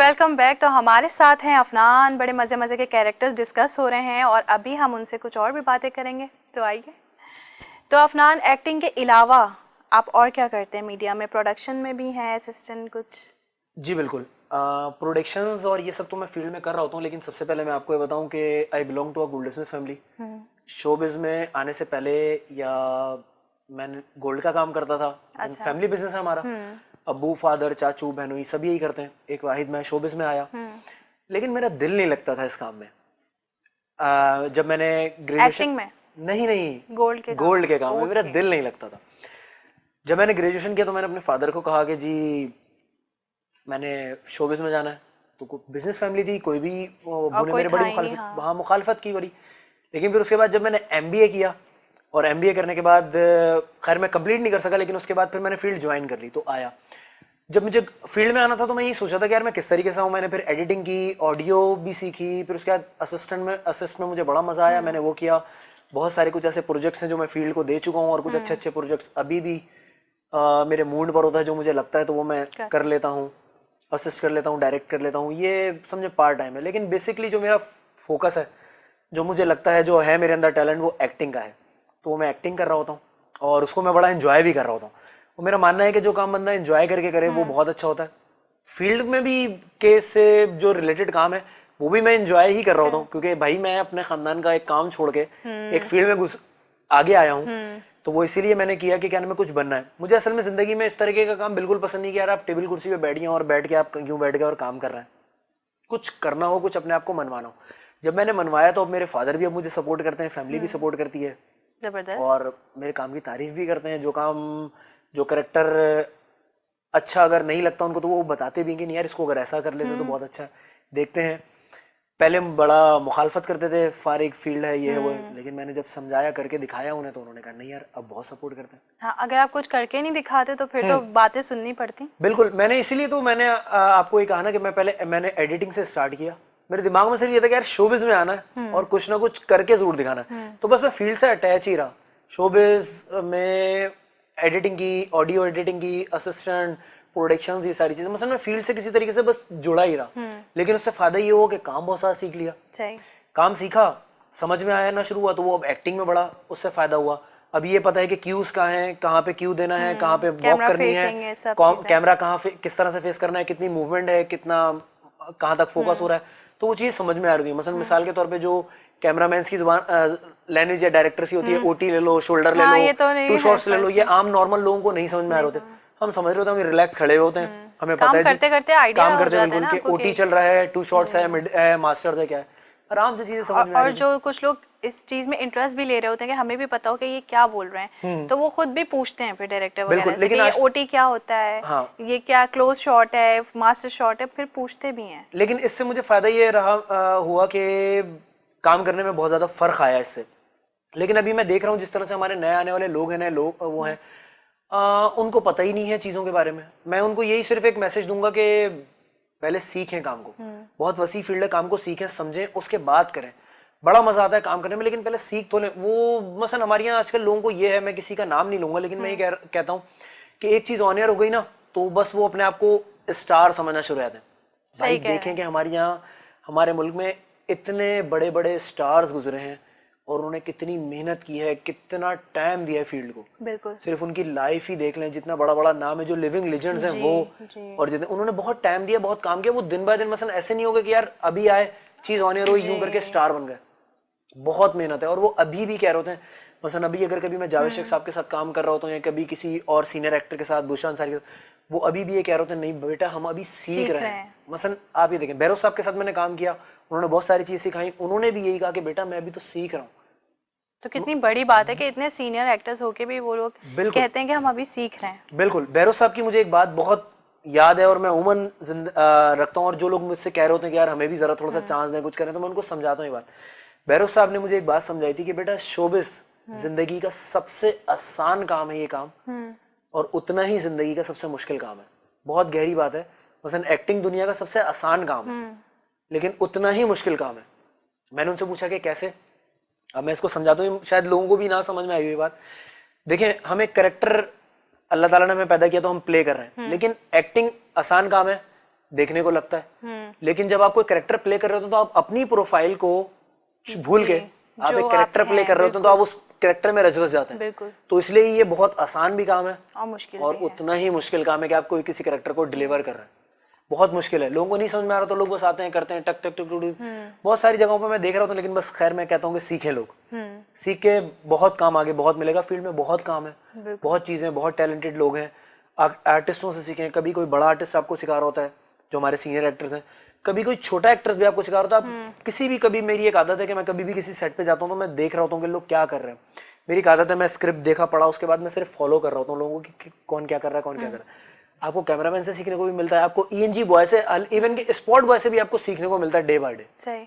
Welcome back. तो हमारे साथ हैं अफनान। बड़े मज़े मज़े के कैरेक्टर्स डिस्कस हो रहे हैं और अभी हम उनसे कुछ और भी बातें करेंगे। तो आइए। तो अफनान, एक्टिंग के अलावा आप और क्या करते हैं? मीडिया में प्रोडक्शन में भी हैं असिस्टेंट कुछ? जी बिल्कुल। प्रोडक्शंस और ये सब तो मैं फील्ड में कर रहा होता हूँ, लेकिन सबसे पहले मैं आपको ये बताऊँ कि I belong to a gold business family. Showbiz में आने से पहले या मैंने गोल्ड का काम करता था। अच्छा। फैमिली बिजनेस है हमारा। अब्बू, फादर, चाचू, बहनोई सब यही करते हैं। एक वाहिद मैं शोबिज में आया, लेकिन मेरा दिल नहीं लगता था इस काम में। जब मैंने ग्रेजुएशन एक्टिंग में? नहीं, गोल्ड के काम में मेरा दिल नहीं लगता था। जब मैंने ग्रेजुएशन किया तो मैंने अपने फादर को कहा कि जी मैंने शोबिज में जाना है। तो बिजनेस फैमिली थी, कोई भी अब्बू ने मेरे बड़ी मुखालफत की बड़ी। लेकिन फिर उसके बाद जब मैंने एमबीए किया, और एमबीए करने के बाद खैर मैं कंप्लीट नहीं कर सका, लेकिन उसके बाद फिर मैंने फील्ड ज्वाइन कर ली। तो आया, जब मुझे फील्ड में आना था तो मैं यही सोचा था कि यार मैं किस तरीके से आऊँ। मैंने फिर एडिटिंग की, ऑडियो भी सीखी, फिर उसके बाद असिस्ट में मुझे बड़ा मजा आया, मैंने वो किया। बहुत सारे कुछ ऐसे प्रोजेक्ट्स हैं जो मैं फील्ड को दे चुका हूँ, और कुछ अच्छे अच्छे प्रोजेक्ट्स अभी भी मेरे मूड पर होता है, जो मुझे लगता है तो वो मैं कर लेता हूँ, असिस्ट कर लेता हूँ, डायरेक्ट कर लेता हूँ। ये समझे पार्ट टाइम है, लेकिन बेसिकली जो मेरा फोकस है, जो मुझे लगता है जो है मेरे अंदर टैलेंट, वो एक्टिंग का है। तो मैं एक्टिंग कर रहा होता हूँ और उसको मैं बड़ा एंजॉय भी कर रहा होता हूँ। और मेरा मानना है कि जो काम बंदा एंजॉय करके करे वो बहुत अच्छा होता है। फील्ड में भी केस से जो रिलेटेड काम है वो भी मैं एंजॉय ही कर रहा होता हूँ, क्योंकि भाई मैं अपने खानदान का एक काम छोड़ के एक फील्ड में आगे आया हूँ। तो वो इसीलिए मैंने किया कि क्या नाम है, कुछ बनना है मुझे। असल में जिंदगी में इस तरीके का काम बिल्कुल पसंद नहीं कि यार आप टेबल कुर्सी पे बैठ गए और बैठ के आप क्यों बैठ गए और काम कर रहे हैं। कुछ करना हो, कुछ अपने आप को मनवाना हो। जब मैंने मनवाया तो अब मेरे फादर भी अब मुझे सपोर्ट करते हैं, फैमिली भी सपोर्ट करती है, जबरदस्त। और मेरे काम की तारीफ भी करते हैं। जो करेक्टर अच्छा अगर नहीं लगता उनको तो वो बताते भी हैं कि नहीं यार इसको अगर ऐसा कर लेते तो बहुत अच्छा है। देखते हैं। पहले बड़ा मुखालफत करते थे, फारिग फील्ड है, ये है वो है, लेकिन मैंने जब समझाया, करके दिखाया उन्हें, तो उन्होंने कहा नहीं यार अब बहुत सपोर्ट करते हैं। हाँ, अगर आप कुछ करके नहीं दिखाते तो फिर तो बातें सुननी पड़ती। बिल्कुल, मैंने इसीलिए तो मैंने आपको ये कहा ना कि मैंने एडिटिंग से स्टार्ट किया। मेरे दिमाग में सिर्फ ये था कि यार शोबिज में आना है और कुछ ना कुछ करके जरूर दिखाना है। तो बस मैं फील्ड से अटैच ही रहा। शोबिज में एडिटिंग की, ऑडियो एडिटिंग की, असिस्टेंट, प्रोडक्शंस, ये सारी चीजें, मतलब मैं फील्ड से किसी तरीके से बस जुड़ा ही रहा। लेकिन उससे फायदा ये हुआ कि काम बहुत सारा सीख लिया। काम सीखा, समझ में आया ना शुरू हुआ, तो वो अब एक्टिंग में बढ़ा, उससे फायदा हुआ। अब ये पता है कि क्यूज कहाँ हैं, कहाँ पे क्यू देना है, कहाँ पे वॉक करनी है, कैमरा कहाँ किस तरह से फेस करना है, कितनी मूवमेंट है, कितना कहाँ तक फोकस हो रहा है, तो वो चीज समझ में आ रही है। मसलन मिसाल के तौर पे जो कैमरामैन की जुबान लैंग्वेज या डायरेक्टर सी होती है, ओटी ले लो, शोल्डर ले लो, टू शॉट्स ले लो, ये आम नॉर्मल लोगों को नहीं समझ में आ रहे होते। हम समझ रहे होते हैं, हम रिलैक्स खड़े होते हैं, हमें पता है करते करते काम करते बिल्कुल कि ओटी चल रहा है, टू शॉट्स है, मिड है, मास्टर्स है, क्या है, आराम से चीजें समझ में आ रही हैं। और जो कुछ लोग इस चीज में इंटरेस्ट भी ले रहे होते हैं कि हमें भी पता हो कि ये क्या बोल रहे हैं, तो वो खुद भी पूछते हैं फिर डायरेक्टर वगैरह से कि ये ओटी क्या होता है, ये क्या क्लोज शॉट है, मास्टर शॉट है, फिर पूछते भी हैं। लेकिन इससे मुझे फायदा ये हुआ कि काम करने में बहुत ज्यादा फर्क आया इससे। लेकिन अभी मैं देख रहा हूँ जिस तरह से हमारे नए आने वाले लोग हैं, नए लोग वो हैं, उनको पता ही नहीं है चीजों के बारे में। मैं उनको यही सिर्फ एक मैसेज दूंगा कि पहले सीखें काम को। बहुत वसी फील्ड है, काम को सीखें, समझें, उसके बाद करें। बड़ा मजा आता है काम करने में, लेकिन पहले सीख तो लें। वो मसलन हमारे यहाँ आजकल लोगों को ये है, मैं किसी का नाम नहीं लूंगा, लेकिन मैं ये कहता हूँ कि एक चीज ऑन एयर हो गई ना तो बस वो अपने आप को स्टार समझना शुरू हो जाते हैं। भाई देखें कि हमारे यहाँ, हमारे मुल्क में इतने बड़े बड़े स्टार्स गुजरे हैं और उन्होंने कितनी मेहनत की है, कितना टाइम दिया है फील्ड को। बिल्कुल। सिर्फ उनकी लाइफ ही देख लें, जितना बड़ा बड़ा नाम है, जो लिविंग लेजेंड्स हैं वो, और जितने उन्होंने बहुत टाइम दिया, बहुत काम किया। वो दिन बाय दिन मसलन ऐसे नहीं होगा कि यार अभी आए, चीज ऑन एयर हुई, यूं करके स्टार बन गए। बहुत मेहनत है, और वो अभी भी कह रहे होते हैं। मसलन अभी अगर कभी मैं जावेद शेख साहब के साथ काम कर रहा होता हूँ या कभी किसी और सीनियर एक्टर के साथ, बुशरा अंसारी के साथ, वो अभी भी ये कह रहे होते हैं नहीं बेटा हम अभी सीख रहे हैं। मसलन आप ये देखें, बैरोज साहब के साथ मैंने काम किया, उन्होंने बहुत सारी चीज सिखाई, उन्होंने भी यही कहा कि बेटा मैं अभी तो सीख रहा हूँ। तो कितनी बड़ी बात है कि इतने सीनियर एक्टर्स होके भी वो लोग कहते हैं कि हम अभी सीख रहे हैं। बिल्कुल। बैरोज साहब की मुझे एक बात बहुत याद है, और मैं उमन रखता हूँ, और जो लोग मुझसे कह रहे होते हैं कि यार हमें भी जरा थोड़ा सा चांस दें, कुछ करें, तो मैं उनको समझाता हूँ ये बात। बैरोज साहब ने मुझे एक बात समझाई थी कि बेटा शोबिस जिंदगी का सबसे आसान काम है ये काम, और उतना ही जिंदगी का सबसे मुश्किल काम है। बहुत गहरी बात है। मसलन एक्टिंग दुनिया का सबसे आसान काम है, लेकिन उतना ही मुश्किल काम है। मैंने उनसे पूछा कि कैसे। अब मैं इसको समझाता हूँ, शायद लोगों को भी ना समझ में आई हुई बात। देखें, हम एक करेक्टर, अल्लाह ताला ने हमें पैदा किया तो हम प्ले कर रहे हैं, लेकिन एक्टिंग आसान काम है, देखने को लगता है, लेकिन जब आप कोई कैरेक्टर प्ले कर रहे हो तो आप अपनी प्रोफाइल को भूल के आप एक कैरेक्टर प्ले कर रहे हो तो आप उस कैरेक्टर में रच जाते हैं। बिल्कुल। तो इसलिए ये बहुत आसान भी काम है और मुश्किल और उतना ही मुश्किल काम है कि आप कोई किसी कैरेक्टर को डिलीवर कर रहे हैं। बहुत मुश्किल है, लोगों को नहीं समझ में आ रहा तो लोग बस आते हैं, करते हैं, टक टक टक टक। बहुत सारी जगहों पे मैं देख रहा हूँ, लेकिन बस खैर मैं कहता हूँ कि सीखे लोग, सीख के बहुत काम आगे बहुत मिलेगा। फील्ड में बहुत काम है, बहुत चीजें, बहुत टैलेंटेड लोग हैं। आर्टिस्टों से सीखें, कभी कोई बड़ा आर्टिस्ट आपको सिखा रहा होता है जो हमारे सीनियर एक्टर्स हैं, कभी कोई छोटा एक्टर्स भी आपको सिखा रहा होता है। आप किसी भी, कभी मेरी एक आदत है कि मैं कभी भी किसी सेट पे जाता हूँ तो मैं देख रहा होता हूँ कि लोग क्या कर रहे हैं। मेरी एक आदत है, मैं स्क्रिप्ट देखा पढ़ा उसके बाद मैं सिर्फ फॉलो कर रहा होता हूँ लोगों की कौन क्या कर रहा है, कौन क्या कर रहा है। आपको कैमरामैन से सीखने को भी मिलता है, आपको ईएनजी बॉय से, इवन के स्पॉट बॉय से भी आपको सीखने को मिलता है, डे बाय डे सही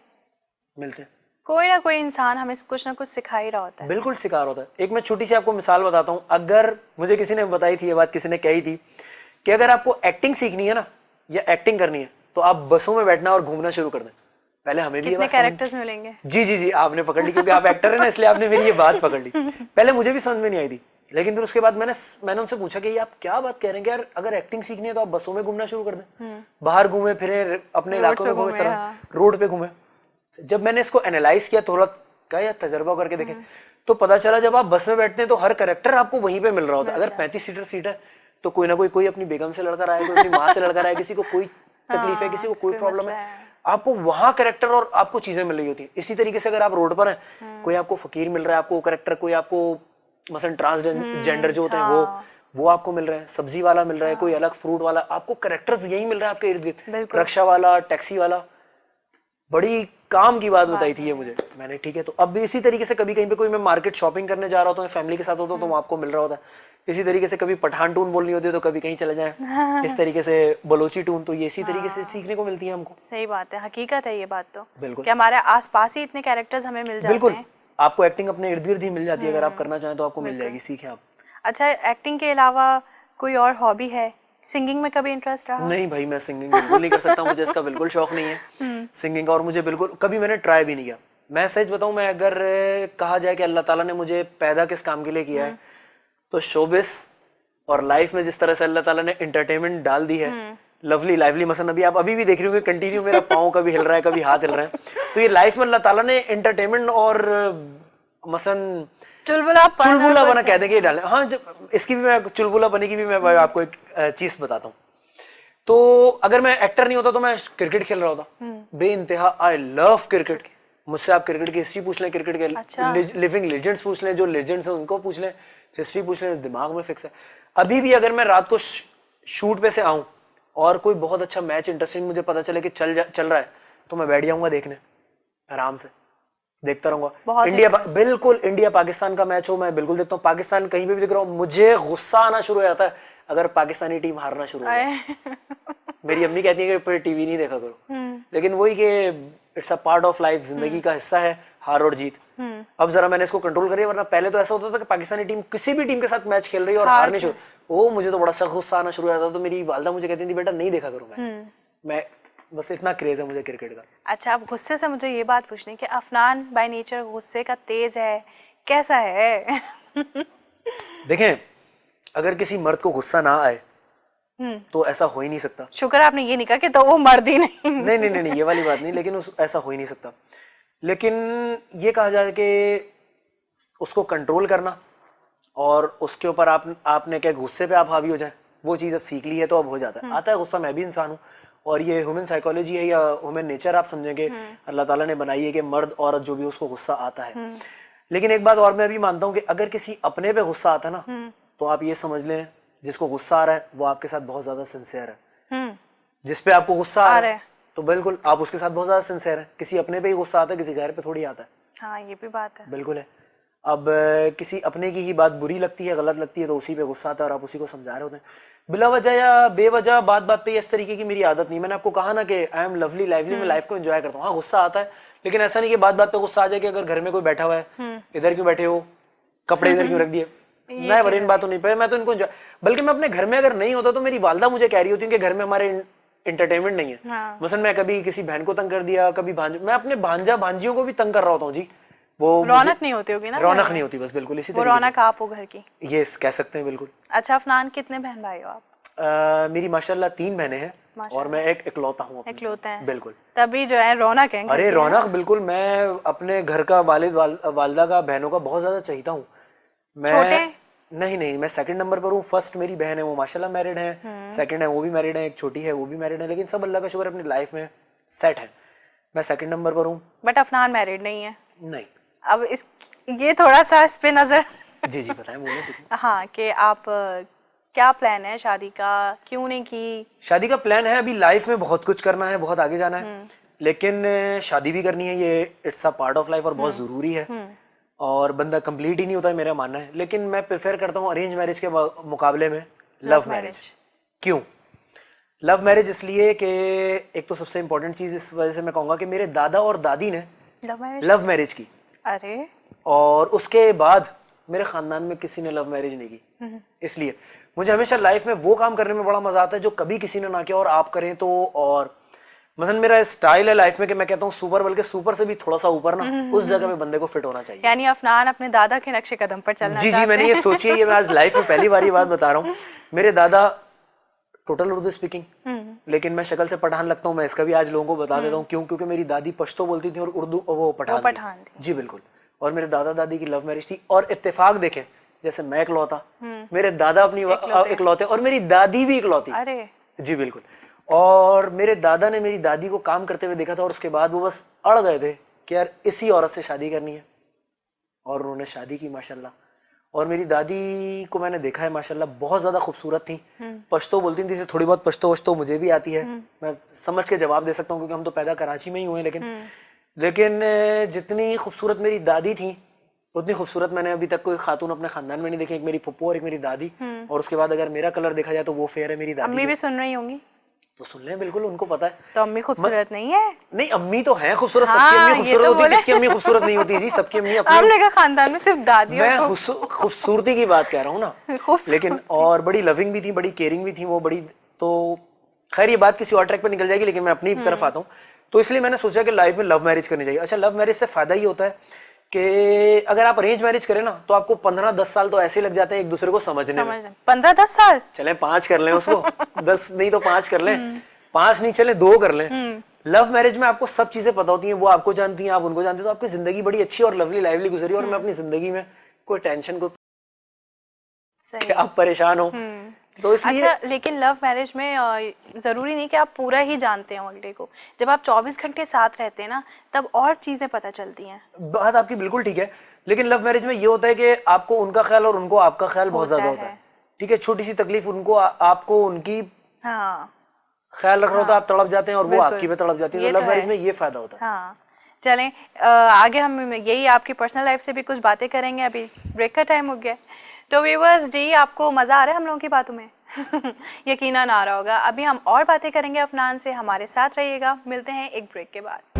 मिलते हैं। कोई ना कोई इंसान हमें कुछ ना कुछ सिखा ही रहा होता है। बिल्कुल सिखा रहा होता है। एक मैं छोटी सी आपको मिसाल बताता हूँ, अगर मुझे किसी ने बताई थी ये बात, किसी ने कही थी कि अगर आपको एक्टिंग सीखनी है ना या एक्टिंग करनी है तो आप बसों में बैठना और घूमना शुरू कर दें। पहले हमें भी ये बात कैरेक्टर्स मिलेंगे। जी जी जी, आपने पकड़ ली क्योंकि आप एक्टर है ना, इसलिए आपने मेरी ये बात पकड़ ली। पहले मुझे भी समझ में नहीं आई थी, लेकिन फिर उसके बाद मैंने उनसे पूछा कि ये आप क्या बात कह रहे हैं कि यार अगर एक्टिंग सीखनी है तो आप बसों में घूमना शुरू कर दें, बाहर घूमे फिरे, अपने इलाकों में घूमे, रोड पे घूमे। जब मैंने इसको एनालाइज किया, थोड़ा क्या या तजर्बा करके देखे, तो पता चला जब आप बस में बैठते हैं तो हर कैरेक्टर आपको वहीं पे मिल रहा होता है। अगर 35 सीटर सीट है तो कोई ना कोई अपनी बेगम से लड़का रहा है, कोई अपनी माँ से लड़का रहा है, किसी को कोई तकलीफ है, किसी को कोई प्रॉब्लम है, आपको वहां कैरेक्टर और आपको चीजें मिल रही होती है। इसी तरीके से अगर आप रोड पर हैं, कोई आपको फकीर मिल रहा है, आपको कैरेक्टर, कोई आपको मसलन ट्रांसजेंडर जो होते हैं वो आपको मिल रहे हैं, सब्जी वाला मिल रहा है, कोई अलग फ्रूट वाला, आपको कैरेक्टर्स यही मिल रहा है आपके इर्द गिर्द, रिक्शा वाला, टैक्सी वाला। बड़ी काम की बात बताई थी ये मुझे, मैंने ठीक है। तो अब भी इसी तरीके से कभी कहीं पे कोई मैं मार्केट शॉपिंग करने जा रहा होता हूँ, फैमिली के साथ होता हूँ तो आपको मिल रहा होता है। इसी तरीके से कभी पठान टून बोलनी होती है तो कभी कहीं चले जाएं, इस तरीके से बलोची टून, तो ये इसी तरीके से सीखने को मिलती है हमको। सही बात है, हकीकत है ये बात तो। बिल्कुल, कि हमारे आसपास ही इतने कैरेक्टर्स हमें मिल जाते हैं। बिल्कुल, आपको एक्टिंग अपने इर्द गिर्द ही मिल जाती है, अगर आप करना चाहें तो आपको मिल जाएगी, सीखें आप। अच्छा, एक्टिंग के अलावा कोई और हॉबी है? सिंगिंग में कभी इंटरेस्ट रहा? नहीं भाई, मैं सिंगिंग बिल्कुल नहीं कर सकता, मुझे इसका बिल्कुल शौक नहीं है सिंगिंग का, और मुझे बिल्कुल कभी मैंने ट्राई भी नहीं किया। मैं सच बताऊं, मैं अगर कहा जाए कि अल्लाह ताला ने मुझे पैदा किस काम के लिए किया है, तो शोबिस और लाइफ में जिस तरह से अल्लाह ताला ने एंटरटेनमेंट डाल दी है, लवली लाइवली, मसलन अभी आप अभी भी देख रही होंगे कंटिन्यू मेरा पाँव कभी हिल रहा है, कभी हाथ हिल रहा है, तो ये लाइफ में अल्लाह ताला ने एंटरटेनमेंट और मसलन चुलबुला बना कह देंगे डाले। हाँ, जब इसकी भी मैं चुलबुला बने की भी मैं आपको एक चीज बताता हूँ। तो अगर मैं एक्टर नहीं होता तो मैं क्रिकेट खेल रहा होता बेइंतहा। I love cricket. मुझसे आप क्रिकेट की हिस्ट्री पूछ लें, क्रिकेट के लिविंग लेजेंड्स पूछ लें, जो लेजेंड्स हैं उनको पूछ लें, हिस्ट्री पूछ लें, दिमाग में फिक्स है। अभी भी अगर मैं रात को शूट पे से आऊं और कोई बहुत अच्छा मैच इंटरेस्टिंग मुझे पता चले कि चल रहा है, तो मैं बैठ जाऊंगा देखने, आराम से देखता रहूंगा। इंडिया बिल्कुल, इंडिया पाकिस्तान का मैच हो मैं बिल्कुल देखता हूँ। पाकिस्तान कहीं पे भी दिख रहा हूँ, मुझे गुस्सा आना शुरू हो जाता है अगर पाकिस्तानी टीम हारना शुरू हो जाए। मेरी अम्मी कहती है कि फिर टीवी नहीं देखा करो, लेकिन वही कि it's a part of life, जिंदगी का हिस्सा है हार और जीत। अब जरा मैंने इसको कंट्रोल करिए, वरना पहले तो ऐसा होता था कि पाकिस्तानी टीम किसी भी टीम के साथ मैच खेल रही है और हारने शुरू, वो मुझे तो बड़ा सख्त गुस्सा आना शुरू हो जाता। तो मेरी वालदा मुझे कहती थी बेटा नहीं देखा करो मैच। मैं बस इतना क्रेज है मुझे क्रिकेट का। अच्छा, अब गुस्से से मुझे ये बात पूछनी कि अफनान बाय नेचर गुस्से का तेज है, कैसा है? देखें, अगर किसी मर्द को गुस्सा ना आए तो ऐसा हो ही नहीं सकता। शुक्र आपने ये नहीं कहा कि तो वो मर्द ही नहीं। नहीं, ये वाली बात नहीं, लेकिन ऐसा हो ही नहीं सकता। लेकिन ये कहा जाए कि उसको कंट्रोल करना और उसके ऊपर आपने क्या गुस्से पे आप हावी हो जाए, वो चीज़ अब सीख ली है तो अब हो जाता है। आता है गुस्सा, मैं भी इंसान हूँ, और ये ह्यूमन साइकोलॉजी है या ह्यूमन नेचर आप समझेंगे, अल्लाह ताला ने बनाई है कि मर्द औरत जो भी उसको गुस्सा आता है। लेकिन एक बात और मैं भी मानता हूँ कि अगर किसी अपने पे गुस्सा आता है ना, तो आप ये समझ लें जिसको गुस्सा आ रहा है वो आपके साथ बहुत ज्यादा सिंसियर है। जिस पे आपको गुस्सा आ रहा है तो बिल्कुल आप उसके साथ बहुत ज्यादा सिंसियर है। किसी अपने पे ही गुस्सा आता है, किसी गैर पे थोड़ी आता है। हाँ, ये भी बात है। बिल्कुल है। अब किसी अपने की ही बात बुरी लगती है, गलत लगती है, तो उसी पे गुस्सा आता है और आप उसी को समझा रहे होते हैं बिला वजह या बेवजह, बात पे। इस तरीके की मेरी आदत नहीं। मैंने आपको कहा ना कि आई एम लवली लाइवली, मैं लाइफ को एंजॉय करता हूँ। हाँ, गुस्सा आता है, लेकिन ऐसा नहीं कि बात पे गुस्सा आ जाए कि अगर घर में कोई बैठा हुआ है, इधर क्यों बैठे हो, कपड़े इधर क्यों रख दिए, मैं वरीन बात तो नहीं पे, मैं तो इनको, बल्कि मैं अपने घर में अगर नहीं होता तो मेरी वालदा मुझे कह रही होती है कि घर में हमारे एंटरटेनमेंट नहीं है। मसलन मैं कभी किसी बहन को तंग कर दिया, कभी मैं अपने भांजा भांजियों को भी तंग कर रहा होता हूँ जी। वो रौनक नहीं होती होगी ना, रौनक नहीं होती, बस बिल्कुल इसी तरीके से रौनक आप हो घर की, ये कह सकते हैं बिल्कुल। अच्छा, अफनान कितने बहन भाई हो आप? मेरी माशाल्लाह 3 बहनें हैं और मैं एक इकलौता हूँ अपने। इकलौते हैं, बिल्कुल। तभी जो है रौनक है घर अरे की, रौनक, बिल्कुल। मैं अपने घर का वालिदा का, बहनों का बहुत ज्यादा चाहता हूँ। छोटे? मैं नहीं नहीं, मैं सेकंड नंबर पर हूँ। फर्स्ट मेरी बहन है, वो माशाल्लाह मैरिड है। सेकंड है, वो भी मैरिड है। एक छोटी है, वो भी मैरिड है। लेकिन सब अल्लाह का शुक्र अपनी लाइफ में सेट है। मैं सेकंड नंबर पर हूँ। बट अफनान मैरिड नहीं है। नहीं। अब इस ये थोड़ा सा इस पे नजर जी जी, बताएं, बोलें कुछ। हाँ, कि आप क्या प्लान है शादी का, क्यों नहीं की? शादी का प्लान है, अभी लाइफ में बहुत कुछ करना है, बहुत आगे जाना है। लेकिन शादी भी करनी है, ये it's a part of life और बहुत जरूरी है। और बंदा कंप्लीट ही नहीं होता है, मेरा मानना है। लेकिन मैं प्रेफर करता हूँ अरेंज मैरिज के मुकाबले में लव मैरिज। क्यों लव मैरिज? इसलिए कि एक तो सबसे इंपॉर्टेंट चीज इस वजह से मैं कहूंगा कि मेरे दादा और दादी ने लव मैरिज की। अरे, और उसके बाद मेरे खानदान में किसी ने लव मैरिज नहीं की। इसलिए मुझे हमेशा लाइफ में वो काम करने में बड़ा मजा आता है जो कभी किसी ने ना किया और आप करें तो। और मसलन मेरा स्टाइल है लाइफ में कि मैं कहता हूँ सुपर, बल्कि सुपर से भी थोड़ा सा ऊपर ना, उस जगह पे बंदे को फिट होना चाहिए। यानी अफनान अपने दादा के नक्शे कदम पर चलना जी जी, मैंने ये सोची है। ये मैं आज लाइफ में पहली बार ये बात बता रहा हूँ। मेरे दादा टोटल उर्दू स्पीकिंग, लेकिन मैं शक्ल से पठान लगता हूँ। मैं इसका भी आज लोगों को बता देता हूँ क्यों। क्योंकि मेरी दादी पश्तो बोलती थी और उर्दू वो पठान थी। जी बिल्कुल। और मेरे दादा दादी की लव मैरिज थी। और इत्तेफाक देखें, जैसे मैं इकलौता, मेरे दादा अपनी इकलौते और मेरी दादी भी इकलौती। अरे जी बिल्कुल। और मेरे दादा ने मेरी दादी को काम करते हुए देखा था और उसके बाद वो बस अड़ गए थे कि यार इसी औरत से शादी करनी है। और उन्होंने शादी की माशाल्लाह। और मेरी दादी को मैंने देखा है माशाल्लाह, बहुत ज्यादा खूबसूरत थी। पश्तो बोलती थी, थोड़ी बहुत पश्तो वश्तो मुझे भी आती है। मैं समझ के जवाब दे सकता हूँ क्योंकि हम तो पैदा कराची में ही हुए। लेकिन जितनी खूबसूरत मेरी दादी थी उतनी खूबसूरत मैंने अभी तक कोई खातून अपने खानदान में नहीं देखी। एक मेरी फुप्पो और एक मेरी दादी। और उसके बाद अगर मेरा कलर देखा जाए तो वो फेयर है मेरी दादी। अम्मी भी सुन रही होंगी तो सुन लें, बिल्कुल, उनको पता है। तो अम्मी खूबसूरत नहीं है? नहीं, अम्मी तो है खूबसूरत। सबकी अम्मी खूबसूरत होती है, किसकी अम्मी खूबसूरत नहीं होती? जी, सबकी अम्मी अपनी। आपने कहा खानदान में सिर्फ दादी। मैं खूबसूरती की बात कह रहा हूँ ना। लेकिन और बड़ी लविंग भी थी, बड़ी केयरिंग भी थी वो, बड़ी। तो खैर ये बात किसी और ट्रैक पर निकल जाएगी, लेकिन मैं अपनी तरफ आता हूँ। तो इसलिए मैंने सोचा कि लाइफ में लव मैरिज करनी चाहिए। अच्छा, लव मैरिज से फायदा ये होता है कि अगर आप अरेंज मैरिज करें ना तो आपको 15-10 साल तो ऐसे लग जाते हैं एक दूसरे को समझने में। 15-10 साल? चले 5 कर लें उसको। 10 नहीं तो 5 कर लें। 5 नहीं, चले 2 कर लें। लव मैरिज में आपको सब चीजें पता होती हैं, वो आपको जानती हैं, आप उनको जानते हैं। तो आपकी जिंदगी बड़ी अच्छी और लवली लाइवली गुजरी। और मैं अपनी जिंदगी में कोई टेंशन को कि आप परेशान हो तो इसलिए। अच्छा, लेकिन लव मैरिज में जरूरी नहीं कि आप पूरा ही जानते हो अगले को। जब आप 24 घंटे साथ रहते हैं ना, तब और चीजें पता चलती हैं। बात आपकी बिल्कुल ठीक है। लेकिन लव मैरिज में ये होता है कि आपको उनका ख्याल और उनको आपका ख्याल बहुत ज्यादा होता है। ठीक है, छोटी सी तकलीफ उनको आपको उनकी ख्याल रखना होता है, आप तड़प जाते हैं और वो आपकी पे तड़प जाती है। तो लव मैरिज में ये फायदा होता है। हाँ, चलें आगे हम यही आपकी पर्सनल लाइफ से भी कुछ बातें करेंगे। अभी ब्रेक का टाइम हो गया। तो व्यूअर्स जी, आपको मज़ा आ रहा है हम लोगों की बातों में? यकीनन आ रहा होगा। अभी हम और बातें करेंगे अफनान से, हमारे साथ रहिएगा। मिलते हैं एक ब्रेक के बाद।